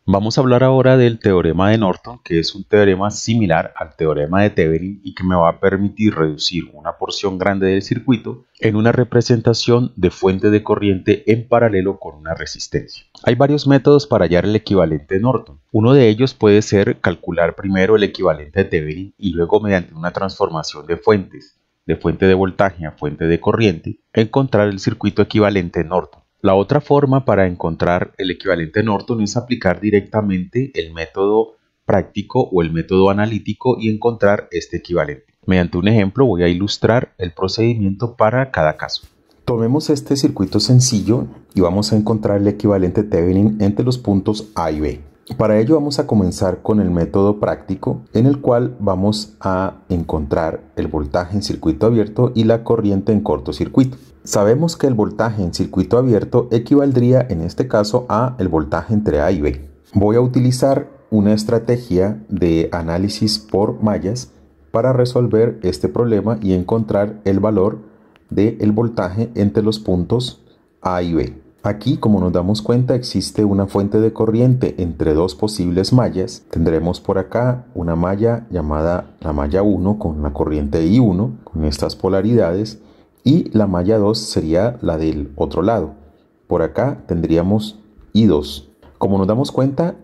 Vamos a hablar ahora del teorema de Norton, que es un teorema similar al teorema de Thevenin y que me va a permitir reducir una porción grande del circuito en una representación de fuente de corriente en paralelo con una resistencia. Hay varios métodos para hallar el equivalente de Norton. Uno de ellos puede ser calcular primero el equivalente de Thevenin y luego mediante una transformación de fuentes, de fuente de voltaje a fuente de corriente, encontrar el circuito equivalente de Norton. La otra forma para encontrar el equivalente Norton es aplicar directamente el método práctico o el método analítico y encontrar este equivalente. Mediante un ejemplo voy a ilustrar el procedimiento para cada caso. Tomemos este circuito sencillo y vamos a encontrar el equivalente Thevenin entre los puntos A y B. Para ello vamos a comenzar con el método práctico, en el cual vamos a encontrar el voltaje en circuito abierto y la corriente en cortocircuito. Sabemos que el voltaje en circuito abierto equivaldría en este caso a el voltaje entre A y B. Voy a utilizar una estrategia de análisis por mallas para resolver este problema y encontrar el valor del voltaje entre los puntos A y B. Aquí, como nos damos cuenta, existe una fuente de corriente entre dos posibles mallas. Tendremos por acá una malla llamada la malla 1 con la corriente I1 con estas polaridades y la malla 2 sería la del otro lado. Por acá tendríamos I2. Como nos damos cuenta,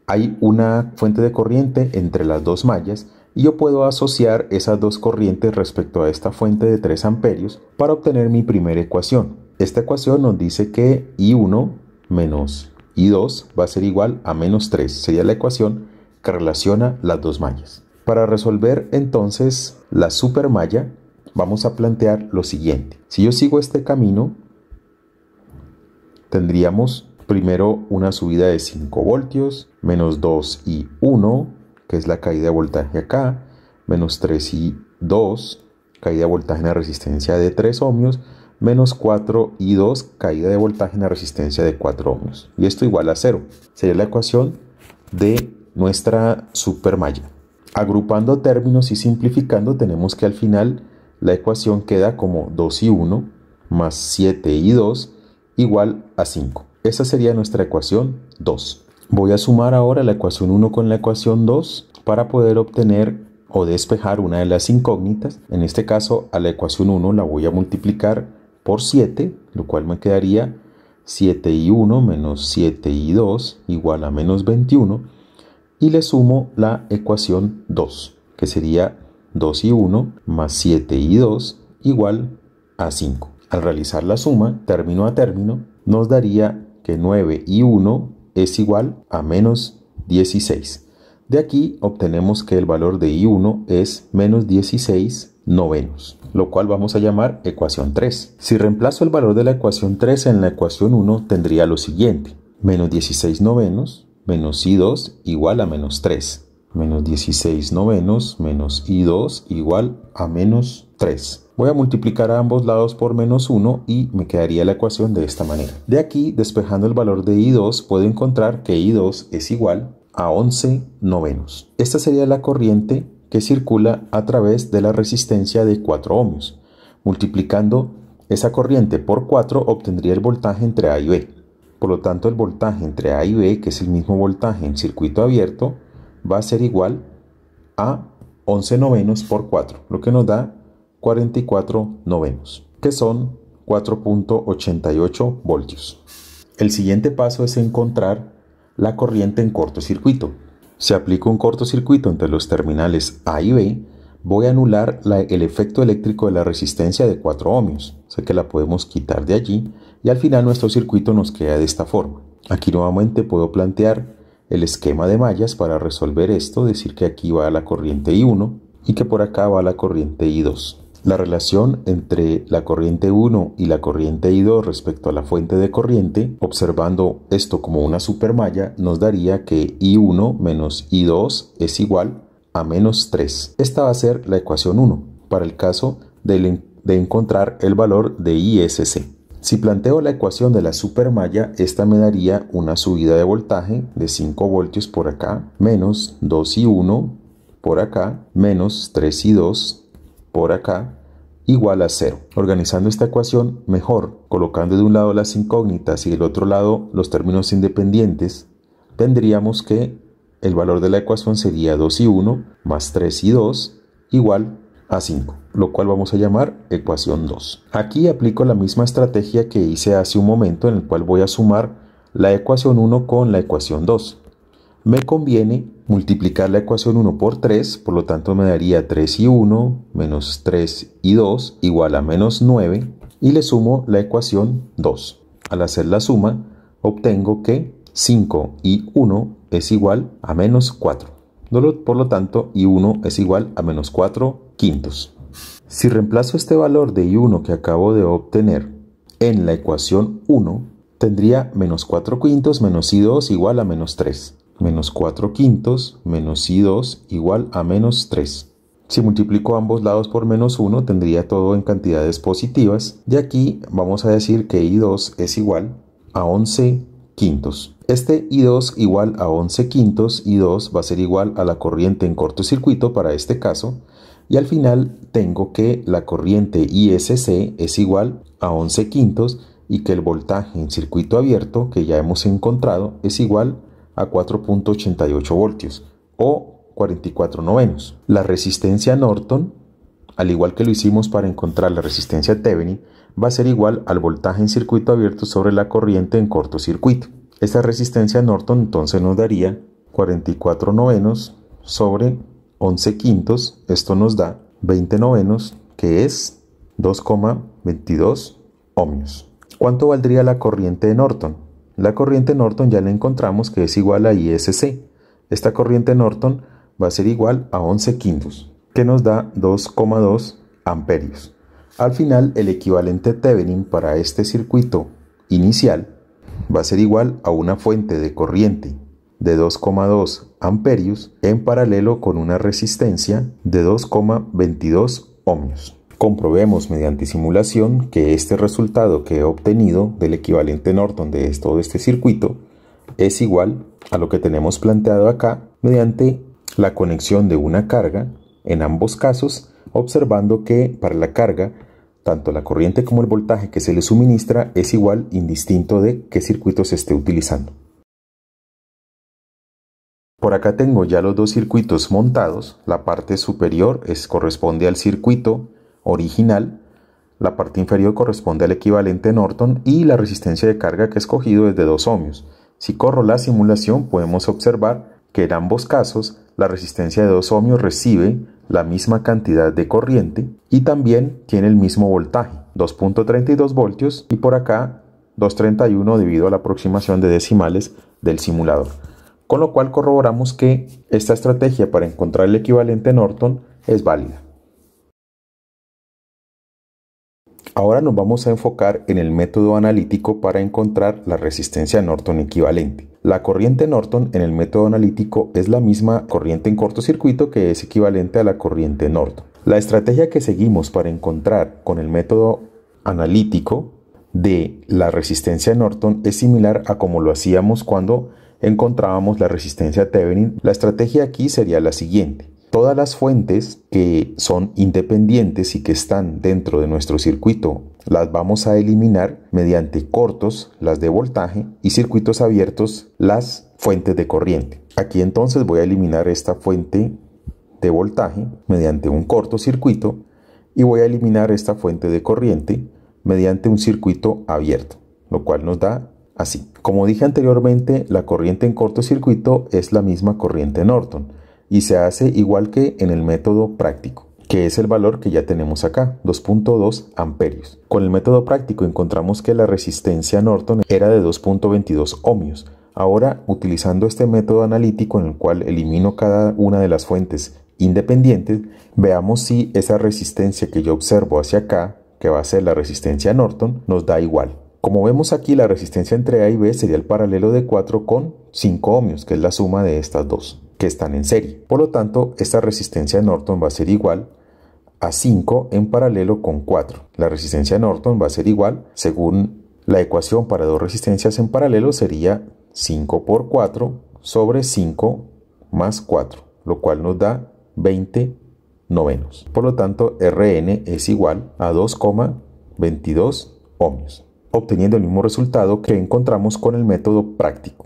hay una fuente de corriente entre las dos mallas y yo puedo asociar esas dos corrientes respecto a esta fuente de 3 amperios para obtener mi primera ecuación. Esta ecuación nos dice que I1 menos I2 va a ser igual a menos 3. Sería la ecuación que relaciona las dos mallas. Para resolver entonces la supermalla, vamos a plantear lo siguiente. Si yo sigo este camino, tendríamos primero una subida de 5 voltios, menos 2 y 1, que es la caída de voltaje acá, menos 3 y 2, caída de voltaje en la resistencia de 3 ohmios, menos 4 y 2, caída de voltaje en la resistencia de 4 ohmios. Y esto igual a 0. Sería la ecuación de nuestra supermalla. Agrupando términos y simplificando, tenemos que al final la ecuación queda como 2 y 1 más 7 y 2 igual a 5. Esa sería nuestra ecuación 2. Voy a sumar ahora la ecuación 1 con la ecuación 2 para poder obtener o despejar una de las incógnitas. En este caso, a la ecuación 1 la voy a multiplicar por 7, lo cual me quedaría 7 y 1 menos 7 y 2 igual a menos 21. Y le sumo la ecuación 2, que sería 2 y 1 más 7 y 2 igual a 5. Al realizar la suma, término a término, nos daría que 9 y 1 es igual a menos 16. De aquí obtenemos que el valor de I1 es menos 16 novenos, lo cual vamos a llamar ecuación 3. Si reemplazo el valor de la ecuación 3 en la ecuación 1, tendría lo siguiente. Menos 16 novenos menos I2 igual a menos 3. Menos 16 novenos menos I2 igual a menos 3. Voy a multiplicar a ambos lados por menos 1 y me quedaría la ecuación de esta manera. De aquí, despejando el valor de I2, puedo encontrar que I2 es igual a 11 novenos. Esta sería la corriente que circula a través de la resistencia de 4 ohmios. Multiplicando esa corriente por 4 obtendría el voltaje entre A y B. Por lo tanto, el voltaje entre A y B, que es el mismo voltaje en circuito abierto, va a ser igual a 11 novenos por 4, lo que nos da 44 novenos, que son 4.88 voltios. El siguiente paso es encontrar la corriente en cortocircuito. Si aplico un cortocircuito entre los terminales A y B, voy a anular el efecto eléctrico de la resistencia de 4 ohmios. Sé que la podemos quitar de allí y al final nuestro circuito nos queda de esta forma. Aquí nuevamente puedo plantear el esquema de mallas para resolver esto, decir que aquí va la corriente I1 y que por acá va la corriente I2. La relación entre la corriente 1 y la corriente I2 respecto a la fuente de corriente, observando esto como una supermalla, nos daría que I1 menos I2 es igual a menos 3. Esta va a ser la ecuación 1 para el caso de encontrar el valor de ISC. Si planteo la ecuación de la supermalla, esta me daría una subida de voltaje de 5 voltios por acá, menos 2 y 1 por acá, menos 3 y 2 por acá, igual a 0. Organizando esta ecuación mejor, colocando de un lado las incógnitas y del otro lado los términos independientes, tendríamos que el valor de la ecuación sería 2 y 1 más 3 y 2 igual a 5, lo cual vamos a llamar ecuación 2. Aquí aplico la misma estrategia que hice hace un momento, en el cual voy a sumar la ecuación 1 con la ecuación 2. Me conviene multiplicar la ecuación 1 por 3, por lo tanto me daría 3 y 1 menos 3 y 2 igual a menos 9, y le sumo la ecuación 2. Al hacer la suma, obtengo que 5 y 1 es igual a menos 4. Por lo tanto, I1 es igual a menos 4 quintos. Si reemplazo este valor de I1 que acabo de obtener en la ecuación 1, tendría menos 4 quintos menos I2 igual a menos 3. Menos 4 quintos menos I2 igual a menos 3. Si multiplico ambos lados por menos 1, tendría todo en cantidades positivas. De aquí vamos a decir que I2 es igual a 11 quintos. Este I2 igual a 11 quintos, I2 va a ser igual a la corriente en cortocircuito para este caso, y al final tengo que la corriente ISC es igual a 11 quintos y que el voltaje en circuito abierto que ya hemos encontrado es igual a 4.88 voltios o 44 novenos. La resistencia Norton, al igual que lo hicimos para encontrar la resistencia Thevenin, va a ser igual al voltaje en circuito abierto sobre la corriente en cortocircuito. Esta resistencia Norton entonces nos daría 44 novenos sobre 11 quintos, esto nos da 20 novenos, que es 2,22 ohmios. ¿Cuánto valdría la corriente de Norton? La corriente Norton ya la encontramos que es igual a ISC. Esta corriente Norton va a ser igual a 11 quintos, que nos da 2,2 amperios. Al final, el equivalente Thevenin para este circuito inicial va a ser igual a una fuente de corriente de 2,2 amperios en paralelo con una resistencia de 2,22 ohmios. Comprobemos mediante simulación que este resultado que he obtenido del equivalente Norton de todo este circuito es igual a lo que tenemos planteado acá mediante la conexión de una carga en ambos casos, observando que para la carga tanto la corriente como el voltaje que se le suministra es igual indistinto de qué circuito se esté utilizando. Por acá tengo ya los dos circuitos montados. La parte superior corresponde al circuito original, la parte inferior corresponde al equivalente Norton y la resistencia de carga que he escogido es de 2 ohmios. Si corro la simulación podemos observar que en ambos casos la resistencia de 2 ohmios recibe la misma cantidad de corriente y también tiene el mismo voltaje, 2.32 voltios, y por acá 2.31 debido a la aproximación de decimales del simulador. Con lo cual corroboramos que esta estrategia para encontrar el equivalente Norton es válida. Ahora nos vamos a enfocar en el método analítico para encontrar la resistencia Norton equivalente. La corriente Norton en el método analítico es la misma corriente en cortocircuito que es equivalente a la corriente Norton. La estrategia que seguimos para encontrar con el método analítico de la resistencia Norton es similar a como lo hacíamos cuando encontrábamos la resistencia Thevenin. La estrategia aquí sería la siguiente. Todas las fuentes que son independientes y que están dentro de nuestro circuito las vamos a eliminar mediante cortos, las de voltaje, y circuitos abiertos, las fuentes de corriente. Aquí entonces voy a eliminar esta fuente de voltaje mediante un cortocircuito y voy a eliminar esta fuente de corriente mediante un circuito abierto, lo cual nos da así. Como dije anteriormente, la corriente en cortocircuito es la misma corriente Norton y se hace igual que en el método práctico, que es el valor que ya tenemos acá, 2.2 amperios. Con el método práctico encontramos que la resistencia Norton era de 2.22 ohmios. Ahora, utilizando este método analítico en el cual elimino cada una de las fuentes independientes, veamos si esa resistencia que yo observo hacia acá, que va a ser la resistencia Norton, nos da igual. Como vemos aquí, la resistencia entre A y B sería el paralelo de 4 con 5 ohmios, que es la suma de estas dos que están en serie. Por lo tanto, esta resistencia Norton va a ser igual a 5 en paralelo con 4. La resistencia Norton va a ser igual, según la ecuación para dos resistencias en paralelo, sería 5 por 4 sobre 5 más 4, lo cual nos da 20 novenos. Por lo tanto, Rn es igual a 2,22 ohmios, obteniendo el mismo resultado que encontramos con el método práctico.